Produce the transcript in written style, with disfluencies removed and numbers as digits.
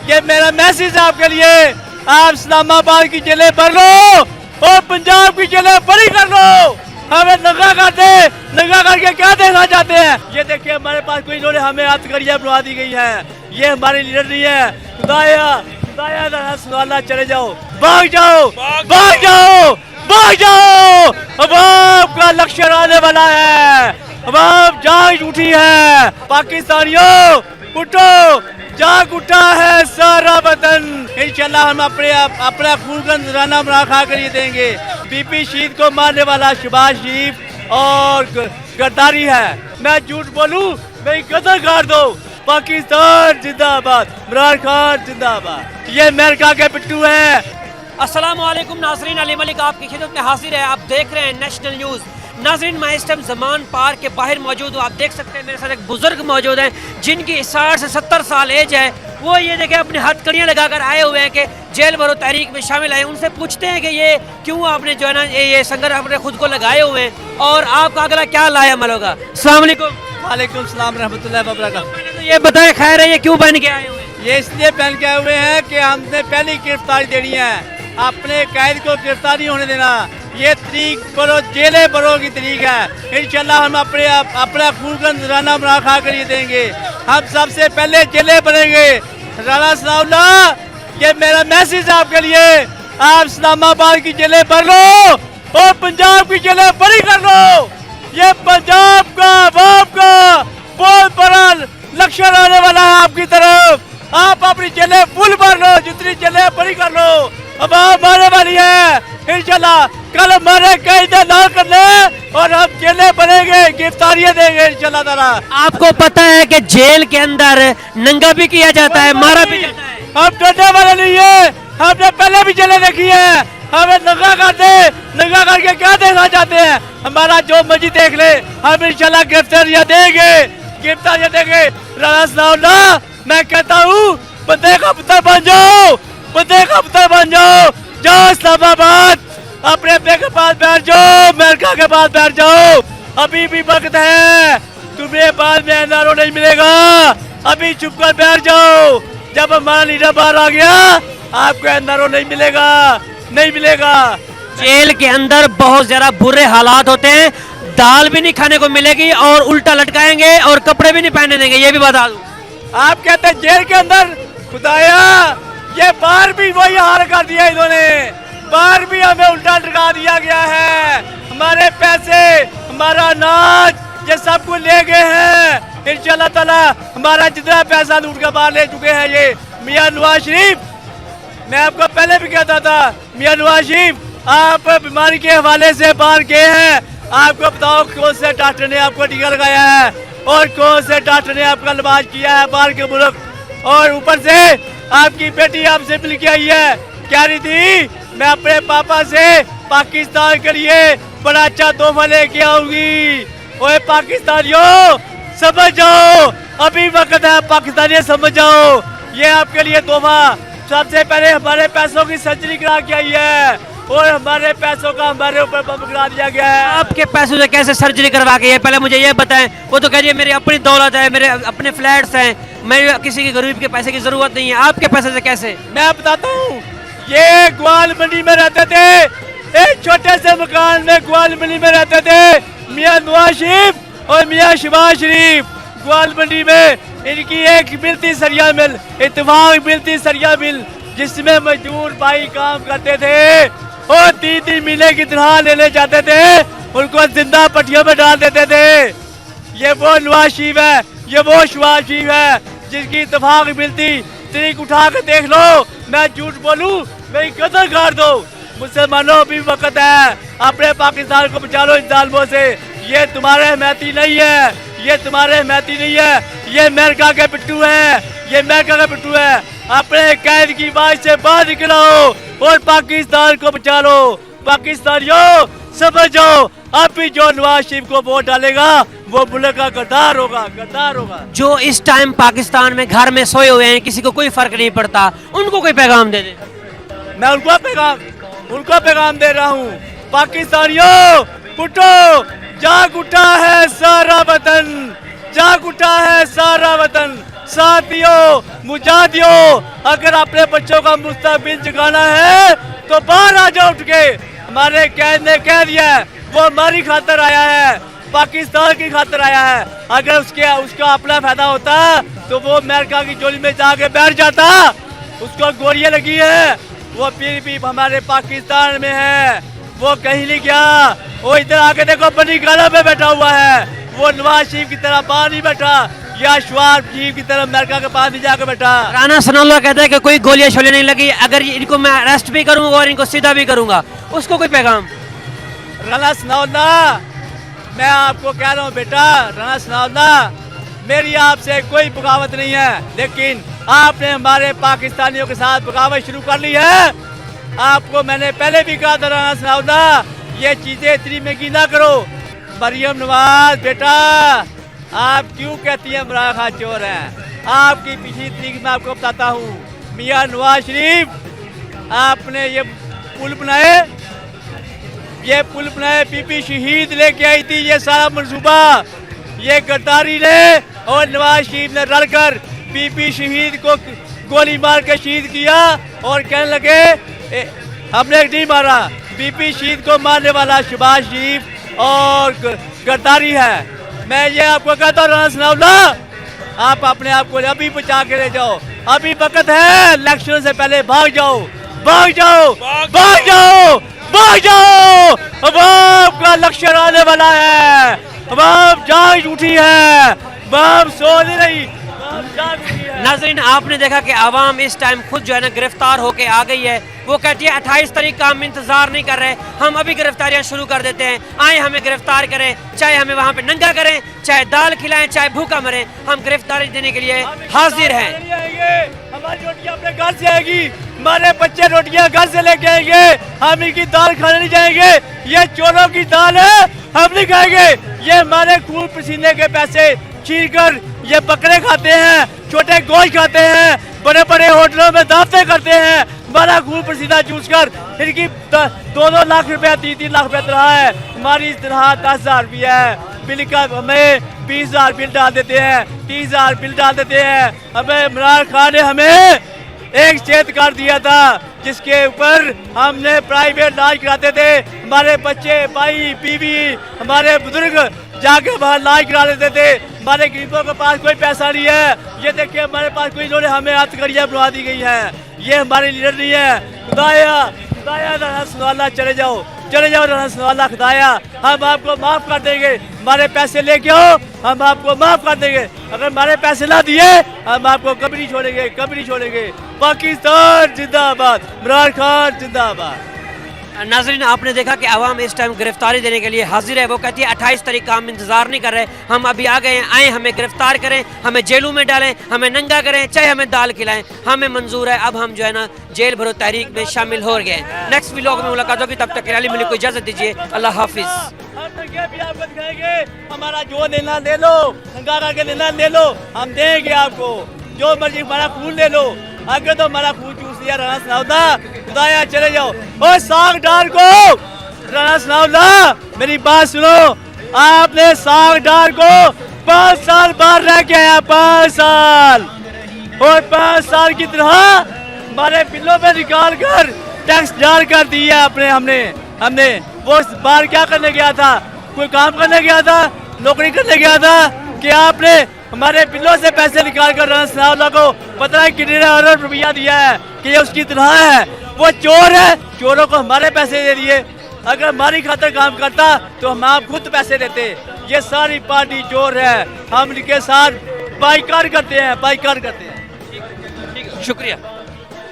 ये मेरा मैसेज आपके लिए, आप इस्लामाबाद की जेलें भर लो और पंजाब की जेलें बड़ी कर लो। हमें नंगा करके क्या देखना चाहते हैं? ये देखिए हमारे पास कोई इन्होंने हमें हथकड़ियाँ बनवा दी गई है। ये हमारे लीडर नहीं है। खुदाया सुनाला, चले जाओ, भाग जाओ, भाग जाओ, भाग जाओ। अब आपका लक्ष्य आने वाला है। अब आप जाग उठी है। पाकिस्तानियों उठो, जाग उठा है सारा वतन। इंशाल्लाह हम अपना खून का नजराना बना खा कर ये देंगे। बीपी शहीद को मारने वाला शहबाज शरीफ और गद्दारी है। मैं झूठ बोलूं, मैं कदर कर दो। पाकिस्तान जिंदाबाद, इमरान खान जिंदाबाद। ये अमेरिका के पिट्टू हैं। अस्सलाम वालेकुम नाजरीन, अली मलिक आपकी खिदमत में हाजिर है। आप देख रहे हैं नेशनल न्यूज़। नाजरीन, मैं इस टाइम ज़मान पार्क के बाहर मौजूद हूँ। आप देख सकते हैं मेरे साथ एक बुजुर्ग मौजूद हैं जिनकी 60 से 70 साल एज है। वो ये देखें अपनी हथकड़ियाँ लगाकर आए हुए हैं कि जेल भरो तहरीक में शामिल आए। उनसे पूछते हैं कि ये क्यों आपने जो है ना ये संघर्ष अपने खुद को लगाए हुए हैं और आपका अगला क्या लाया अमल होगा। अस्सलाम वालेकुम। वालेकुम सलाम रहमतुल्लाहि व बरकातहू। पहले तो ये बताएं खैर है ये क्यों पहन के आए हुए हैं? ये इसलिए पहन के आए हुए हैं कि हमने पहली गिरफ्तारी देनी है। अपने कैद को गिरफ्तार नहीं होने देना। ये तरीक बरो जेले बरो की तरीक है। इंशाल्लाह हम अपना खून का नजराना बना खा कर ये देंगे। हम सबसे पहले जेले बनेंगे। राणा सनाउल्लाह, ये मेरा मैसेज आपके लिए, आप इस्लामाबाद की जेलें भर लो और पंजाब की जेलें बड़ी कर लो। ये पंजाब का बाप का बहुत बड़ा लक्ष्य आने वाला है आपकी तरफ। आप अपनी जेलें फुल भर लो, जितनी जेलें बड़ी कर लो। अब आप मारने वाली है। इंशाल्लाह कल हमारे कैद ना कर ले और हम जेलें बनेंगे, गिरफ्तारियां देंगे इंशाल्लाह ताला। आपको पता है कि जेल के अंदर नंगा भी किया जाता है, मारा भी जाता है। हम डरने वाले नहीं है। हमने पहले भी जेलें देखी है। हमें नंगा करके क्या देखना चाहते हैं? हमारा जो मर्जी देख ले, हम इंशाल्लाह गिरफ्तारियां देंगे। राणा सनाउल्लाह, मैं कहता हूँ बंदे का पुत्र बन जाओ, बंदे का पुत्र बन जाओ। जाओ इस्लामाबाद, अपने के पास बैठ जाओ, अमेरिका के पास बैठ जाओ। अभी भी वक्त है, तुम्हें बाद में एनआरओ नहीं मिलेगा। अभी चुप कर बैठ जाओ। जब हमारा लीडर बाहर आ गया, आपको एनआरओ नहीं मिलेगा। जेल के अंदर बहुत ज्यादा बुरे हालात होते हैं। दाल भी नहीं खाने को मिलेगी और उल्टा लटकाएंगे और कपड़े भी नहीं पहनने देंगे, ये भी बता दूं। आप कहते हैं जेल के अंदर, खुदाया ये बाहर भी वही हाल कर दिया इन्होंने। बाहर भी हमें उल्टा लटका दिया गया है। हमारे पैसे, हमारा अनाज, ये सब कुछ ले गए हैं। इंशाल्लाह ताला हमारा जितना पैसा लूट कर बाहर ले चुके हैं ये मियां नवाज शरीफ। मैं आपको पहले भी कहता था, मियां नवाज शरीफ आप बीमारी के हवाले से बाहर गए हैं। आपको बताओ कौन से डॉक्टर ने आपको टीका लगाया है और कौन से डॉक्टर ने आपका इलाज किया है बाहर के मुल्क। और ऊपर से आपकी बेटी आपसे मिल के आई है, कह रही थी मैं अपने पापा से पाकिस्तान के लिए बड़ा अच्छा तोहफा लेके आऊंगी। ओए पाकिस्तानियों समझ जाओ, अभी वक्त है। पाकिस्तानियों समझ जाओ, ये आपके लिए तोहफा। सबसे पहले हमारे पैसों की सर्जरी करा के आई है और हमारे पैसों का हमारे ऊपर बम गिरा दिया गया है। आपके पैसों से कैसे सर्जरी करवा के? ये पहले मुझे ये बताएं। वो तो कह रही है मेरी अपनी दौलत है, मेरे अपने फ्लैट्स हैं, मैं किसी के गरीब के पैसे की जरूरत नहीं है। आपके पैसे से कैसे? मैं बताता हूँ, ये ग्वाल मंडी में रहते थे, एक छोटे से मकान में ग्वाल मंडी में रहते थे मियां नवाज शरीफ और मियां शहबाज शरीफ। ग्वाल मंडी में इनकी एक मिलती सरिया मिल, इत्तेफाक मिलती सरिया मिल, जिसमें मजदूर भाई काम करते थे और 3-3 महीने की तनख्वाह लेने जाते थे, उनको जिंदा पट्टियों में डाल देते थे। ये वो नवाज शरीफ है, ये वो शहबाज शरीफ है जिनकी इत्तेफाक मिलती। तरीक उठा कर देख लो, मैं झूठ बोलूं, मेरी कदर कर दो। मुसलमानों अभी वक्त है, अपने पाकिस्तान को बचा लो इन जालिमों से। ये तुम्हारे हमायती नहीं है, ये तुम्हारे हमायती नहीं है, ये अमेरिका के पिट्टू है, ये अमेरिका का पिट्टू है। अपने कैद की बात से बाहर निकलो और पाकिस्तान को बचा लो। पाकिस्तानियों समझ जाओ, अब भी जो नवाज शरीफ को वोट डालेगा वो मुल्क का गद्दार होगा। जो इस टाइम पाकिस्तान में घर में सोए हुए हैं, किसी को कोई फर्क नहीं पड़ता, उनको कोई पैगाम दे दे। मैं उनको पैगाम दे रहा हूँ। पाकिस्तानियों उठो, जाग उठा है सारा वतन, जाग उठा है सारा वतन। साथियों, मुजाहिदों, अगर अपने बच्चों का मुस्तकबिल जगाना है तो बाहर आ जाओ उठ के। हमारे कैद ने कह दिया है वो हमारी खातर आया है, पाकिस्तान की खातर आया है। अगर उसका अपना फायदा होता तो वो अमेरिका की जोली में जाके बैठ जाता। उसको गोलियां लगी है, वो फिर भी हमारे पाकिस्तान में है, वो कहीं नहीं गया। वो इधर आके देखो बनी गाला पे बैठा हुआ है, वो नवाज शरीफ की तरह बाहर नहीं बैठा या शहबाज शरीफ की तरह अमेरिका के पास नहीं जाकर बैठा। राना सनाउल्लाह कहता है कि कोई गोलियां शोले नहीं लगी, अगर इनको मैं अरेस्ट भी करूंगा और इनको सीधा भी करूंगा, उसको कोई पैगाम? राना सनाउल्लाह, मैं आपको कह रहा हूँ बेटा, राना सनाउल्लाह, मेरी आपसे कोई बगावत नहीं है, लेकिन आपने हमारे पाकिस्तानियों के साथ बगावत शुरू कर ली है। आपको मैंने पहले भी कहा था राना सनाउल्लाह, ये चीजें इतनी महंगी ना करो। मरियम नवाज बेटा, आप क्यों कहती हैं इमरान खान चोर है? आपकी पिछली तरीक में आपको बताता हूँ, मियाँ नवाज शरीफ, आपने ये पुल बनाए, बीबी शहीद लेके आई थी, ये सारा मंसूबा ये गद्दारी ने और नवाज शरीफ ने रलकर बीबी शहीद को गोली मार के शहीद किया और कहने लगे हमने नहीं मारा, बीबी शहीद को मारने वाला शहबाज शरीफ और गद्दारी है। मैं ये आपको कहता हूँ राना सनाउल्लाह, आप अपने आप को अभी बचा के ले जाओ, अभी वक्त है, इलेक्शन से पहले भाग जाओ, भाग जाओ, भाग जाओ, भाग जाओ। अब आपका इलेक्शन आने वाला है, अब आप जाग उठी है, अब सो नहीं रही, जाग उठी है। नाज़रीन, आपने देखा कि आवाम इस टाइम खुद जो है ना गिरफ्तार होके आ गई है। वो कहती है 28 तारीख का हम इंतजार नहीं कर रहे, हम अभी गिरफ्तारियां शुरू कर देते हैं, आए हमें गिरफ्तार करें, चाहे हमें वहाँ पे नंगा करें, चाहे दाल खिलाएं, चाहे भूखा मरें, हम गिरफ्तारी देने के लिए हाजिर हैं। हमारी रोटियां अपने घर से आएगी, हमारे बच्चे रोटियां घर से लेके आएंगे, हम इनकी दाल खाने नहीं जाएंगे, ये चोरों की दाल है, हम नहीं खाएंगे। ये हमारे खून पसीने के पैसे छीन कर ये बकरे खाते हैं, छोटे गोश्त खाते हैं, बड़े बड़े होटलों में दावतें करते हैं, हमारा खून पसीना चूस कर इनकी 2-2 लाख रुपया 3-3 लाख रुपया तनख्वाह है, हमारी तनख्वाह 10,000 रुपया है। बिल का हमें 20,000 बिल डाल देते हैं, 30,000 बिल डाल देते हैं। हमें इमरान खान ने हमें एक चेत कर दिया था जिसके ऊपर हमने प्राइवेट इलाज कराते थे, हमारे बच्चे, भाई, बीवी, हमारे बुजुर्ग जाके बाहर इलाज करा लेते थे। हमारे गरीबों के पास कोई पैसा नहीं है, ये देखिए हमारे पास कोई, इन्होंने हमें हथकड़ियाँ बनवा दी गई है, ये हमारे लीडर नहीं है। खुदाया खुदाया राना सनाउल्लाह, चले जाओ राना सनाउल्लाह, खुदाया हम आपको माफ कर देंगे, हमारे पैसे लेके आओ, हम आपको माफ कर देंगे। अगर हमारे पैसे ना दिए हम आपको कभी नहीं छोड़ेंगे, कभी नहीं छोड़ेंगे। पाकिस्तान जिंदाबाद, इमरान खान जिंदाबाद। नाज़रीन, आपने देखा कि आवाम इस टाइम गिरफ्तारी देने के लिए हाजिर है। वो कहती है 28 तारीख का हम इंतजार नहीं कर रहे, हम अभी आ गए हैं, आए हमें गिरफ्तार करें, हमें जेलों में डालें, हमें नंगा करें, चाहे हमें दाल खिलाएं, हमें मंजूर है। अब हम जो है ना जेल भरो तहरीक में शामिल हो गए। नेक्स्ट व्लॉग में मुलाकात होगी, तब तक के लिए मुझे को इजाजत दीजिए। अल्लाह हाफिज। भी आपको दिखाएंगे, हमारा जो लेना ले लो, हंगारा के लेना ले लो, हम देंगे आपको, जो मर्जी हमारा खून ले लो। अगर तो हमारा खून चूस लिया राना सनाउल्लाह, खुदाया चले जाओ। और साग डार को राना सनाउल्लाह, मेरी बात सुनो, आपने साग डार को 5 साल बाहर रह के आया, 5 साल, और 5 साल की तरह हमारे बिलों में निकाल कर टैक्स डाल कर दिया अपने हमने वो बाहर क्या करने गया था? कोई काम करने गया था, नौकरी करने गया था कि आपने हमारे बिलों से पैसे निकाल कर राना सनाउल्लाह को पता है कितने अरब रुपया दिया है कि ये उसकी तनख्वाह है। वो चोर है, चोरों को हमारे पैसे दे दिए। अगर हमारी खातिर काम करता तो हम आप खुद पैसे देते। ये सारी पार्टी चोर है, हम इनके साथ बाइकाट करते हैं, बाइकाट करते हैं। शुक्रिया।